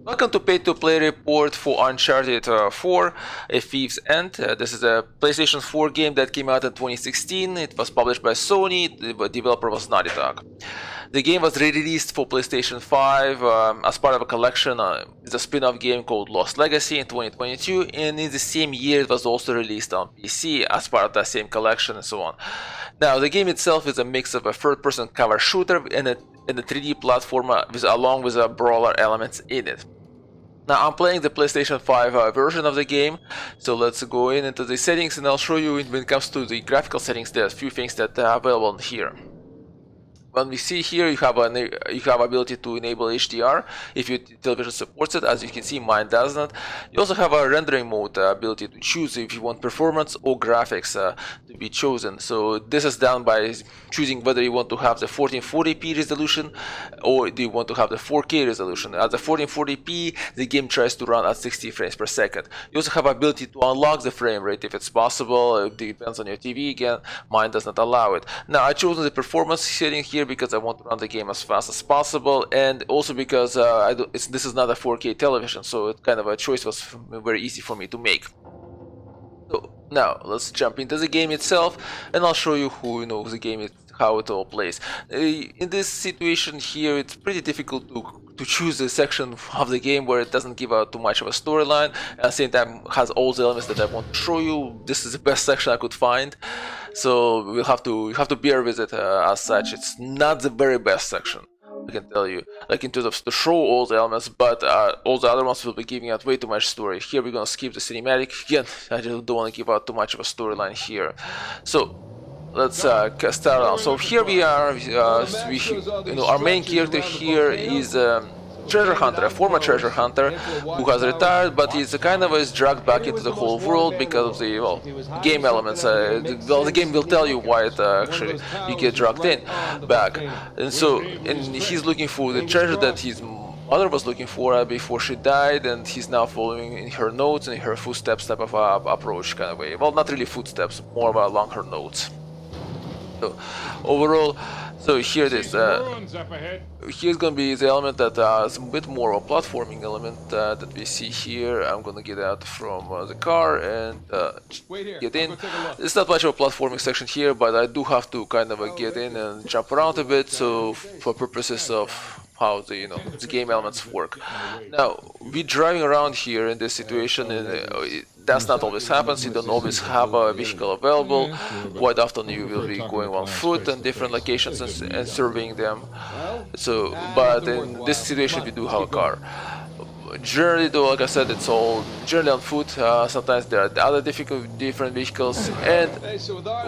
Welcome to pay-to-play report for Uncharted 4, A Thief's End. This is a PlayStation 4 game that came out in 2016. It was published by Sony, the developer was Naughty Dog. The game was re-released for PlayStation 5 as part of a collection. It's a spin-off game called Lost Legacy in 2022, and in the same year it was also released on PC as part of that same collection and so on. Now, the game itself is a mix of a third-person cover shooter and a 3D platformer along with brawler elements in it. Now I'm playing the PlayStation 5 version of the game, so let's go into the settings and I'll show you when it comes to the graphical settings. There are a few things that are available here. When we see here, you have ability to enable HDR if your television supports it. As you can see, mine does not. You also have a rendering mode ability to choose if you want performance or graphics to be chosen. So this is done by choosing whether you want to have the 1440p resolution or do you want to have the 4K resolution. At the 1440p, the game tries to run at 60 frames per second. You also have ability to unlock the frame rate if it's possible. It depends on your TV again. Mine does not allow it. Now I chosen the performance setting here because I want to run the game as fast as possible, and also because this is not a 4K television, so it kind of a choice was very easy for me to make. So now let's jump into the game itself, and I'll show you the game is, how it all plays. In this situation here, it's pretty difficult to choose a section of the game where it doesn't give out too much of a storyline, and at the same time has all the elements that I want to show you. This is the best section I could find, so you have to bear with it as such. It's not the very best section, I can tell you, like in terms of to show all the elements, but all the other ones will be giving out way too much story. Here we're gonna skip the cinematic. Again, I just don't want to give out too much of a storyline here. So let's start out. So here we are. Our main character here is treasure hunter, a former treasure hunter who has retired, but he's kind of is dragged back into the whole world because of the game elements. The game will tell you why it actually you get dragged in back, and he's looking for the treasure that his mother was looking for before she died, and he's now following in her notes and in her footsteps type of approach kind of way. Well, not really footsteps, more along her notes. So overall, so here it is. Here's gonna be the element that is a bit more of a platforming element that we see here. I'm gonna get out from the car and get in. It's not much of a platforming section here, but I do have to kind of get in and jump around a bit. So for purposes of how the the game elements work. Now we're driving around here in this situation, and that's not always happens. You don't always have a vehicle available. Quite often you will be going on foot in different locations and surveying them. So, but in this situation we do have a car. Generally though, like I said, it's all generally on foot. Sometimes there are other different vehicles, and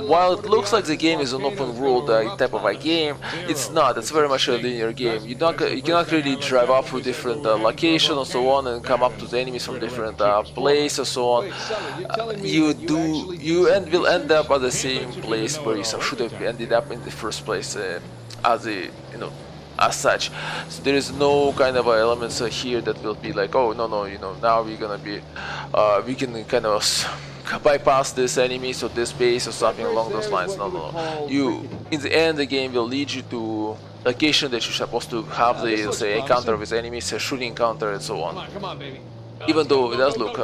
while it looks like the game is an open world type of a game, it's not. It's very much a linear game. You cannot really drive up through different locations and so on and come up to the enemies from different places and so on. You will end up at the same place where you should have ended up in the first place as such. So there is no kind of elements here that will be like, oh no, now we're gonna be we can kind of bypass this enemy, so this base or something along those lines. No. You in the end the game will lead you to location that you're supposed to have the, let's say, encounter with enemies, a shooting encounter and so on. Come on, baby. Even though it does look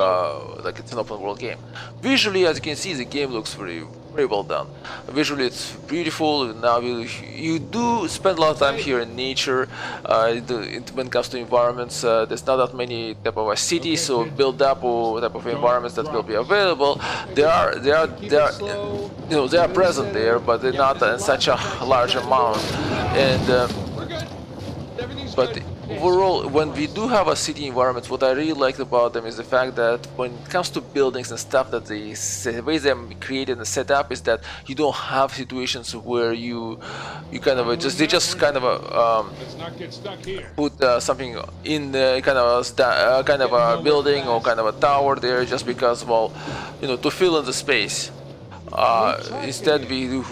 like it's an open world game. Visually, as you can see, the game looks very well done. Visually it's beautiful. Now you do spend a lot of time here in nature. When it comes to environments, there's not that many type of cities, so build up or type of environments that will be available. They are present there, but they're not in such a large amount. And but overall, when we do have a city environment, what I really like about them is the fact that when it comes to buildings and stuff, that the way they're created and set up is that you don't have situations where you kind of put something in the kind of a building or kind of a tower there just because, well, to fill in the space. Instead, we do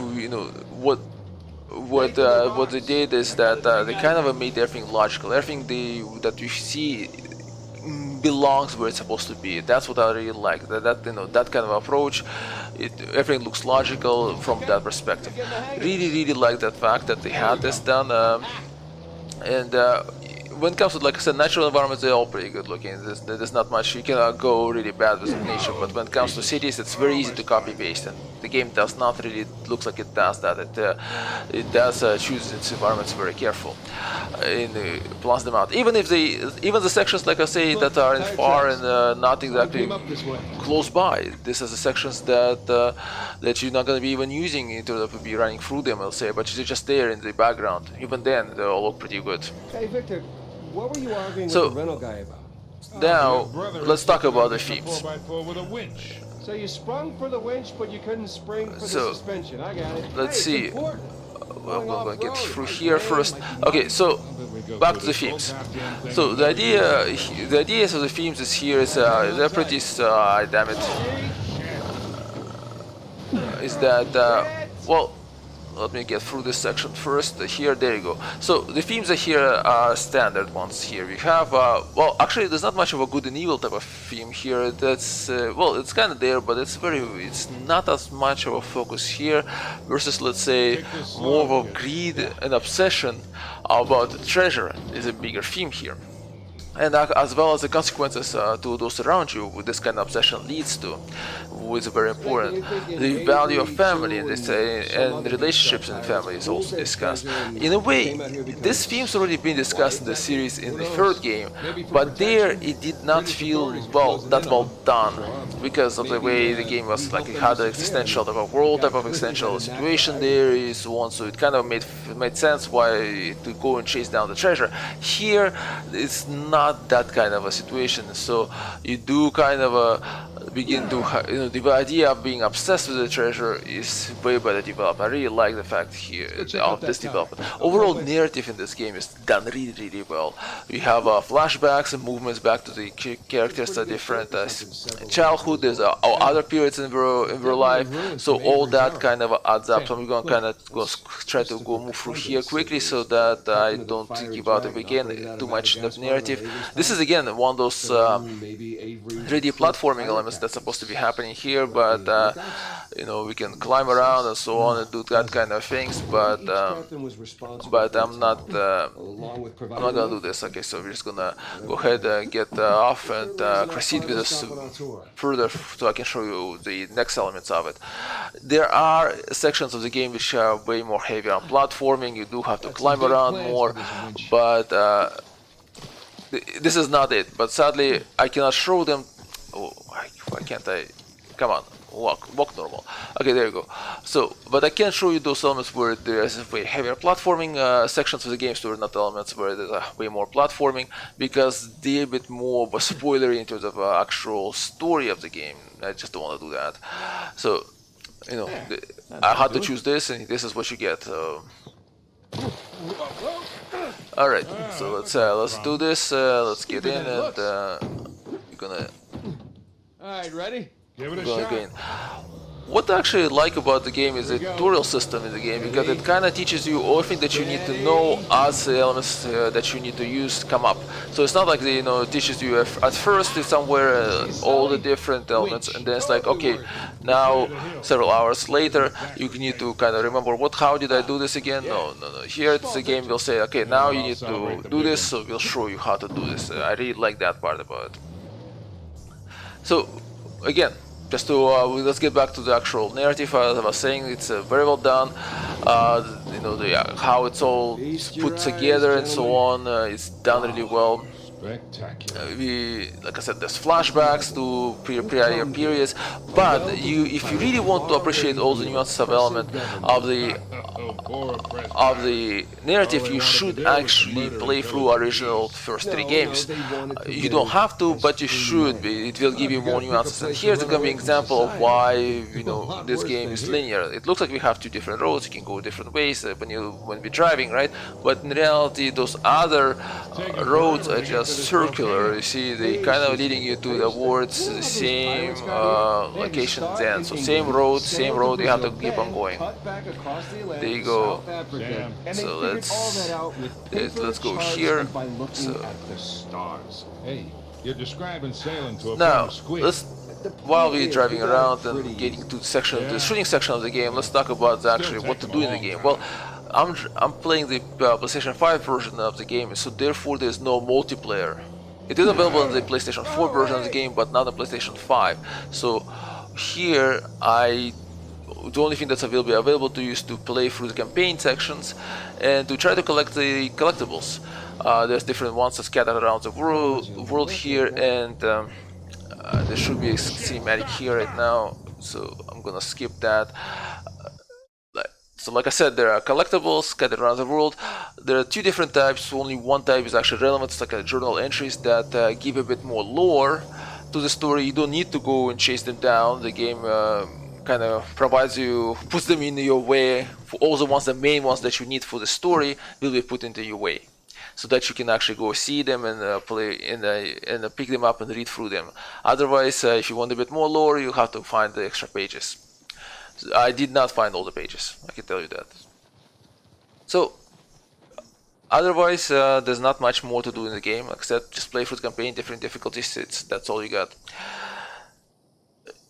what they did is that they kind of made everything logical. Everything that you see belongs where it's supposed to be. That's what I really like. That kind of approach. Everything looks logical from that perspective. Really like that fact that they had this done. And when it comes to, like I said, natural environments, they're all pretty good looking. There's not much, you cannot go really bad with nature, but when it comes to cities, it's very easy to copy paste, and the game does not really look like it does that. It does choose its environments very careful and plans them out. Even the sections, like I say, that are in far and not exactly close by. This is the sections that you're not going to be even using in terms of be running through them, I'll say, but they're just there in the background. Even then, they all look pretty good. Hey Victor, what were you arguing with the rental guy about? Now, let's talk about the themes. So you sprung for the winch, but you couldn't spring for the suspension. I got it. Let's see. Well, we're going to get through here first. Okay, so back to the themes. So the ideas of the themes is here is they're pretty damn it. Is that well, let me get through this section first. Here, there you go. So the themes are here are standard ones. Here we have well, actually there's not much of a good and evil type of theme here. That's well, it's kind of there, but it's not as much of a focus here versus, let's say, more of a greed and obsession about the treasure is a bigger theme here. And as well as the consequences to those around you this kind of obsession leads to, which is very important. The value of family and relationships in family is also discussed. In a way, this theme's already been discussed in the series in the third game, but there it did not feel that well done because of the way the game was, like, it had an existential type of world, type of existential situation there is so on, so it kind of made sense why to go and chase down the treasure. Here, it's not that kind of a situation, so you do kind of begin to, the idea of being obsessed with the treasure is way better developed. I really like the fact here of this development. Overall narrative in this game is done really well. We have flashbacks and movements back to the characters are different. Childhood, there's other periods in their life, so all that kind of adds up. So we're going to kind of try to move through here quickly so that I don't give out again too much of narrative. This is again one of those 3D platforming elements that's supposed to be happening here, but we can climb around and so on and do that kind of things, but I'm not gonna do this. Okay, so we're just gonna go ahead and get off and proceed with this further so I can show you the next elements of it. There are sections of the game which are way more heavy on platforming. You do have to climb around more, but this is not it. But sadly, I cannot show them. Oh, why can't I? Come on, walk normal. Okay, there you go. So, but I can show you those elements where there's way heavier platforming sections of the game, so not elements where there's way more platforming, because they're a bit more of a spoiler in terms of actual story of the game. I just don't want to do that. So, I had to choose this, and this is what you get. All right, so let's do this. Let's get in, and we're gonna. All right, ready? Give it a shot. Again. What I actually like about the game is the tutorial system in the game, because it kind of teaches you everything that you need to know as the elements that you need to use come up. So it's not like it teaches you at first it's somewhere all the different elements, and then it's like, okay, now several hours later you need to kind of remember how did I do this again? No. Here it's the game will say, okay, now you need to do this, so we'll show you how to do this. I really like that part about it. So again, just to let's get back to the actual narrative. As I was saying, it's very well done. How it's all put together and so on. It's done really well. Like I said, there's flashbacks to prior periods, but if you really want to appreciate all the nuances of element of the narrative, you should actually play through original first 3 games. You don't have to, but you should. It will give you more nuances. And here's going to be an example of why this game is linear. It looks like we have 2 different roads. You can go different ways when we're driving, right? But in reality, those other roads are just circular. You see, they kind of leading you towards the same location then. So same road, you have to keep on going. There you go. So let's go here. So now while we're driving around and getting to the shooting section of the game, let's talk about actually what to do in the game. Well, I'm playing the PlayStation 5 version of the game, so therefore there's no multiplayer. It is available in the PlayStation 4 version of the game, but not the PlayStation 5. So here, the only thing that's available to you is to play through the campaign sections and to try to collect the collectibles. There's different ones scattered around the world here, and there should be a cinematic here right now, so I'm gonna skip that. So like I said, there are collectibles scattered around the world. There are two different types. Only one type is actually relevant. It's like a journal entries that give a bit more lore to the story. You don't need to go and chase them down. The game kind of provides you, puts them in your way. For all the ones, the main ones that you need for the story will be put into your way, so that you can actually go see them and play and pick them up and read through them. Otherwise, if you want a bit more lore, you have to find the extra pages. I did not find all the pages, I can tell you that. So, otherwise, there's not much more to do in the game except just play through the campaign, different difficulties. That's all you got.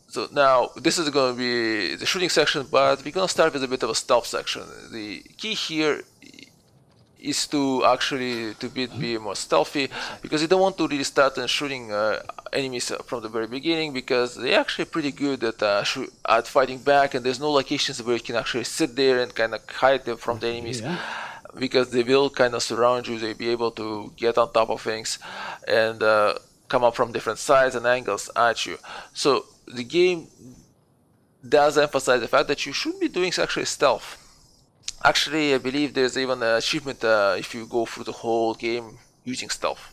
So now, this is going to be the shooting section, but we're going to start with a bit of a stealth section. The key here is to actually be more stealthy, because you don't want to really start shooting enemies from the very beginning, because they're actually pretty good at fighting back, and there's no locations where you can actually sit there and kind of hide them from the enemies, because they will kind of surround you. They'll be able to get on top of things and come up from different sides and angles at you. So the game does emphasize the fact that you should be doing actually stealth. Actually, I believe there's even an achievement if you go through the whole game using stealth.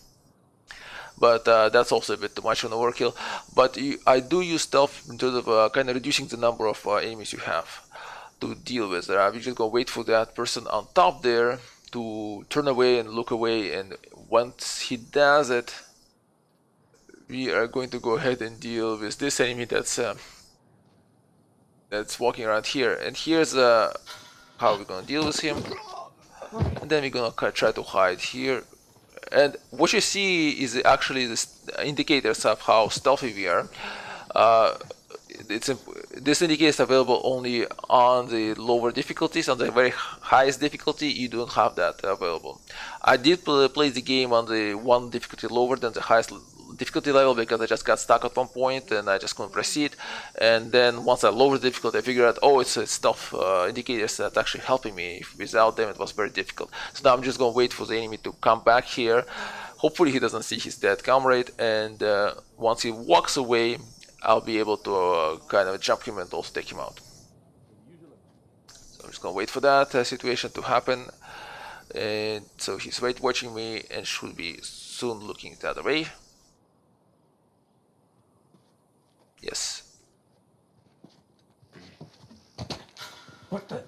But that's also a bit too much on overkill. But I do use stealth in terms of kind of reducing the number of enemies you have to deal with. We're just going to wait for that person on top there to turn away and look away. And once he does it, we are going to go ahead and deal with this enemy that's walking around here. And here's how we're gonna deal with him, and then we're gonna try to hide here. And what you see is actually the indicators of how stealthy we are. This indicator is available only on the lower difficulties. On the very highest difficulty, you don't have that available. I did play the game on the one difficulty lower than the highest difficulty level, because I just got stuck at one point and I just couldn't proceed. And then once I lowered the difficulty, I figured out, oh, it's stealth indicators that actually helping me. Without them, it was very difficult. So now I'm just going to wait for the enemy to come back here. Hopefully he doesn't see his dead comrade, and once he walks away, I'll be able to kind of jump him and also take him out. So I'm just going to wait for that situation to happen. And so he's watching me and should be soon looking the other way. Yes. What the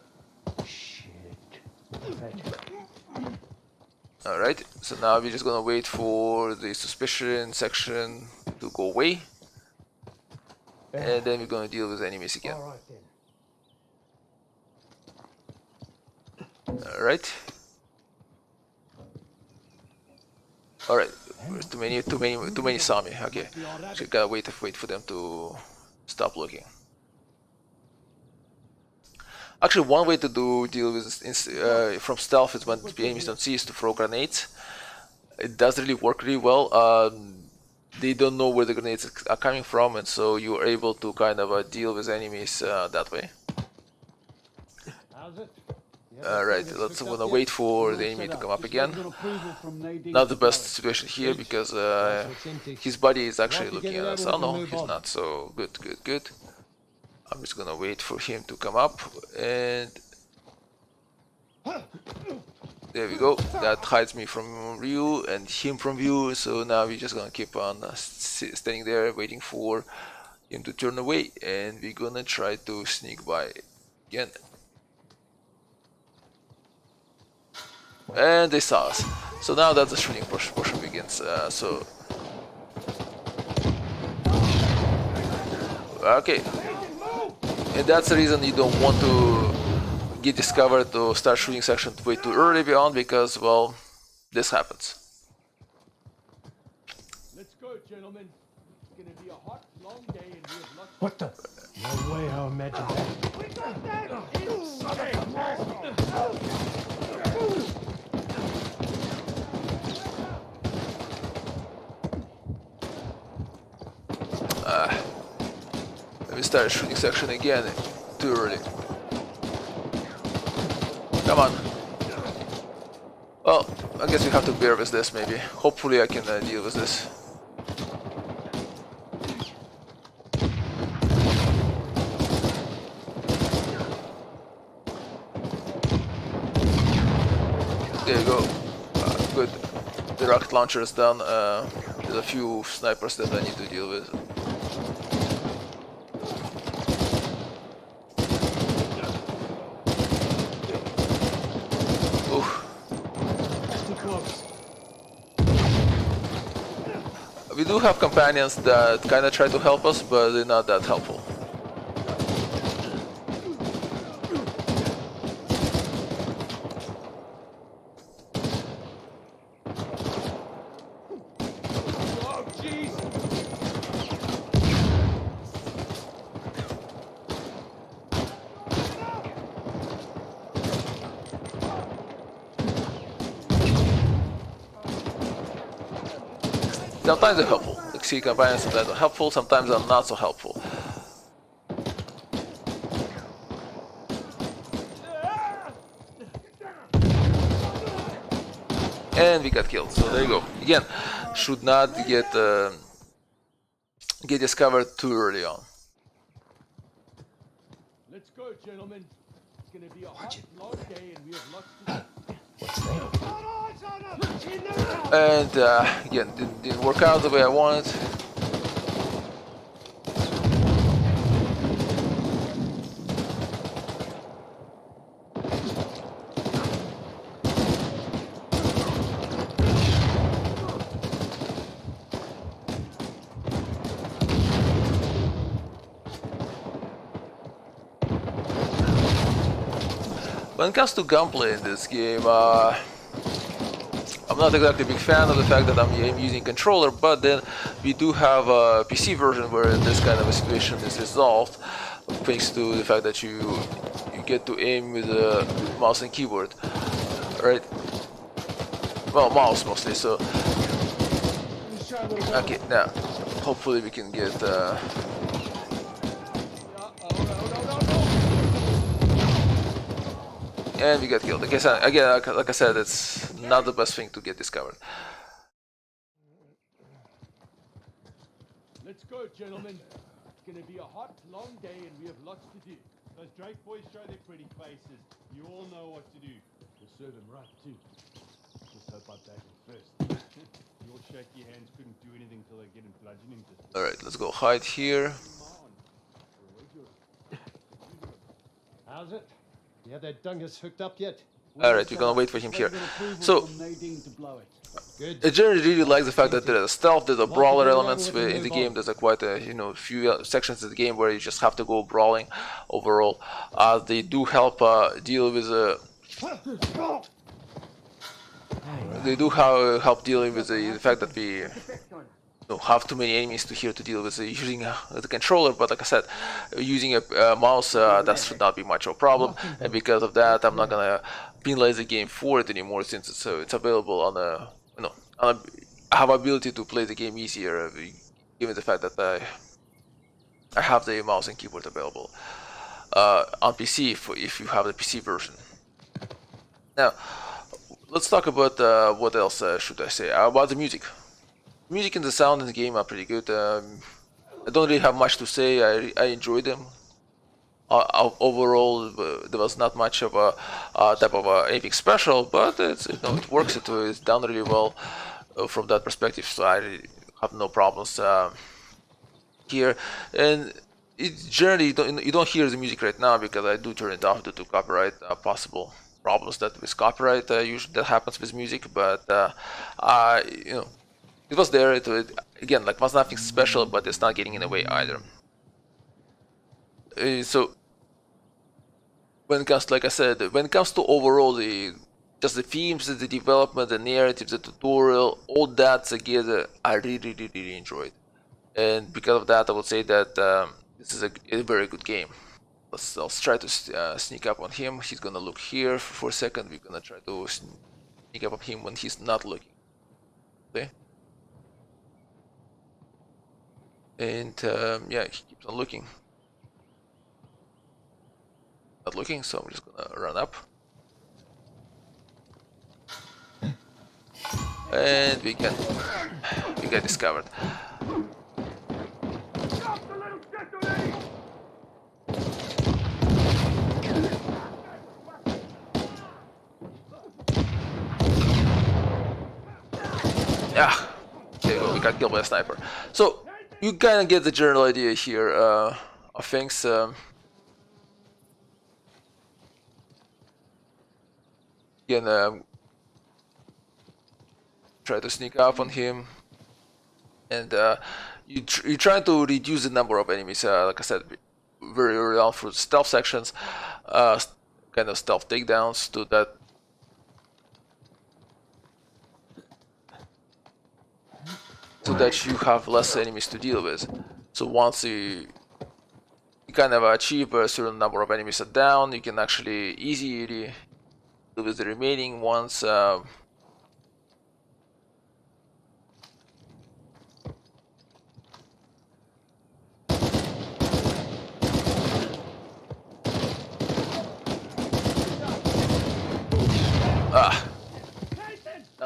shit? Alright, so now we're just gonna wait for the suspicion section to go away. And then we're gonna deal with enemies again. Alright. Alright. Too many saw me. Okay. So gotta wait for them to stop looking. Actually, one way to deal with from stealth is when the enemies don't see, is to throw grenades. It does really work really well. They don't know where the grenades are coming from, and so you are able to kind of deal with enemies that way. Alright, I'm gonna wait for the enemy to come up again. Not the best situation here, because his body is actually looking at us. Oh no, he's not, so good. I'm just gonna wait for him to come up, and there we go. That hides me from view and him from view, so now we're just gonna keep on standing there waiting for him to turn away, and we're gonna try to sneak by again. And they saw us. So now that the shooting portion begins. Okay. And that's the reason you don't want to get discovered to start shooting section way too early beyond, because, well, this happens. Let's go, gentlemen. What the? No way I imagined that. We got We started shooting section again too early. Come on. Well, I guess we have to bear with this maybe. Hopefully I can deal with this. There you go. Good. The rocket launcher is done. There's a few snipers that I need to deal with. We do have companions that kinda try to help us, but they're not that helpful. Sometimes they're helpful. Like see companions sometimes are helpful, sometimes are not so helpful. And we got killed. So there you go. Again, should not get discovered too early on. Let's go, gentlemen. It's gonna be a hot, long day, and we have lots to do. What's that? And again, didn't work out the way I wanted. When it comes to gunplay in this game, I'm not exactly a big fan of the fact that I'm using controller, but then we do have a PC version where this kind of a situation is resolved, thanks to the fact that you get to aim with a mouse and keyboard, right? Well, mouse mostly. So okay, now hopefully we can get. And we got killed. Again, like I said, it's not the best thing to get discovered. Let's go, gentlemen. It's gonna be a hot, long day, and we have lots to do. Those Drake boys show their pretty faces. You all know what to do. We'll serve them right too. Just hope I tag them first. Your shaky hands couldn't do anything till they get him bludgeoning distance. All right, let's go hide here. How's it? You have that dungus hooked up yet? Alright, we're gonna wait for him here. So, Good. I generally really like the fact that there's a stealth, there's a brawler elements in the game. There's a quite a few sections of the game where you just have to go brawling. Overall, they do help deal with help dealing with the fact that we have too many enemies to deal with using the controller, but like I said, using a mouse that should not be much of a problem, and because of that I'm not gonna penalize the game for it anymore, since it's available on I have ability to play the game easier given the fact that I have the mouse and keyboard available on PC if you have the PC version. Now let's talk about what else should I say about the music. Music and the sound in the game are pretty good. I don't really have much to say. I enjoyed them. Overall, there was not much of a type of anything special, but it works. It's done really well from that perspective. So I really have no problems here. And generally you don't hear the music right now because I do turn it off due to copyright possible problems that with copyright usually that happens with music. But it was there. Again, like, was nothing special, but it's not getting in the way either. So when it comes, like I said, when it comes to overall just the themes, the development, the narrative, the tutorial, all that together, I really enjoyed. and because of that, I would say that this is a very good game. Let's try to sneak up on him. He's gonna look here for a second. We're gonna try to sneak up on him when he's not looking. Okay. And yeah, he keeps on looking. Not looking, so I'm just gonna run up. And we get discovered. Yeah, there you go, we got killed by a sniper. So you kind of get the general idea here of things. Again, try to sneak up on him, and you try to reduce the number of enemies. Like I said, very early on through stealth sections, kind of stealth takedowns to that. So that you have less enemies to deal with. So once you kind of achieve a certain number of enemies are down, you can actually easily deal with the remaining ones. That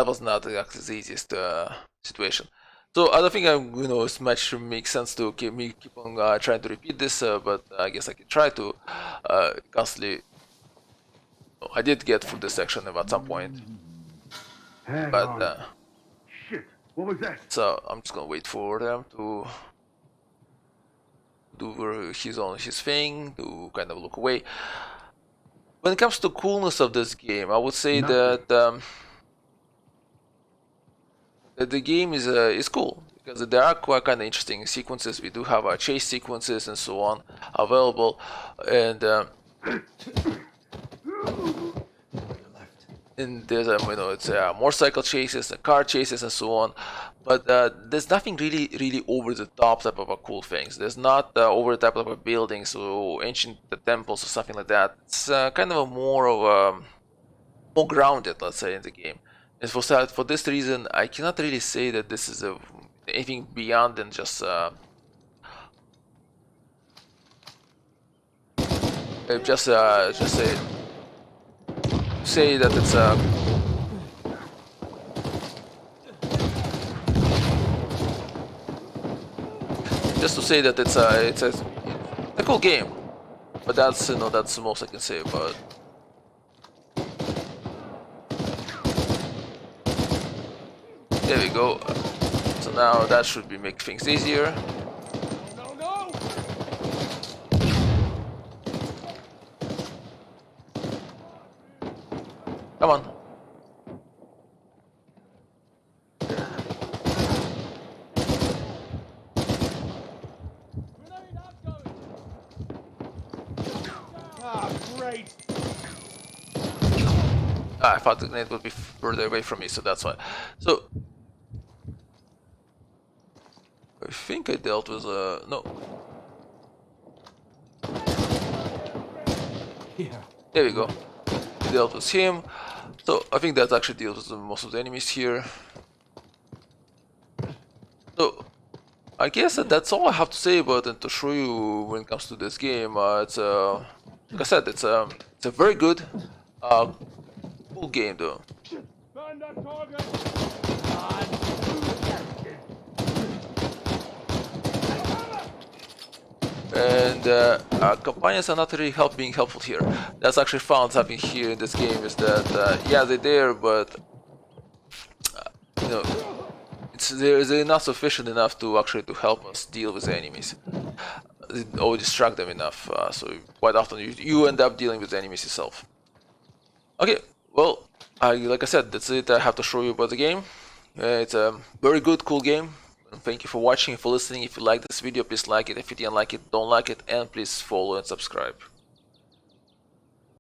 was not exactly the easiest situation. So I don't think it's much makes sense to keep on trying to repeat this, but I guess I can try to constantly. I did get through this section at some point, but Shit, what was that? so I'm just gonna wait for them to do his thing, to kind of look away. When it comes to coolness of this game, I would say that the game is cool because there are quite kind of interesting sequences. We do have our chase sequences and so on available, and there's it's motorcycle chases, and car chases, and so on. But there's nothing really over the top type of cool things. There's not over the top of a buildings or ancient temples or something like that. It's kind of a more grounded, let's say, in the game. And for this reason, I cannot really say that this is anything beyond than just say that it's just to say that it's a cool game. But that's that's the most I can say about it. There we go. So now that should make things easier. No! Come on. Ah, great! I thought the grenade would be further away from me, so that's why. So I think I dealt with no. Yeah. There we go. I dealt with him. So I think that actually deals with most of the enemies here. So I guess that's all I have to say about it to show you when it comes to this game. It's like I said, it's a very good, cool game though. Find that target! And companions are not really being helpful here. That's actually found something here in this game is that yeah, they're there, but they're not sufficient enough to actually help us deal with the enemies or distract them enough. So quite often you end up dealing with the enemies yourself. Okay, well, like I said, that's it. I have to show you about the game. It's a very good, cool game. Thank you for watching and for listening. If you like this video, please like it. If you didn't like it, don't like it, and please follow and subscribe.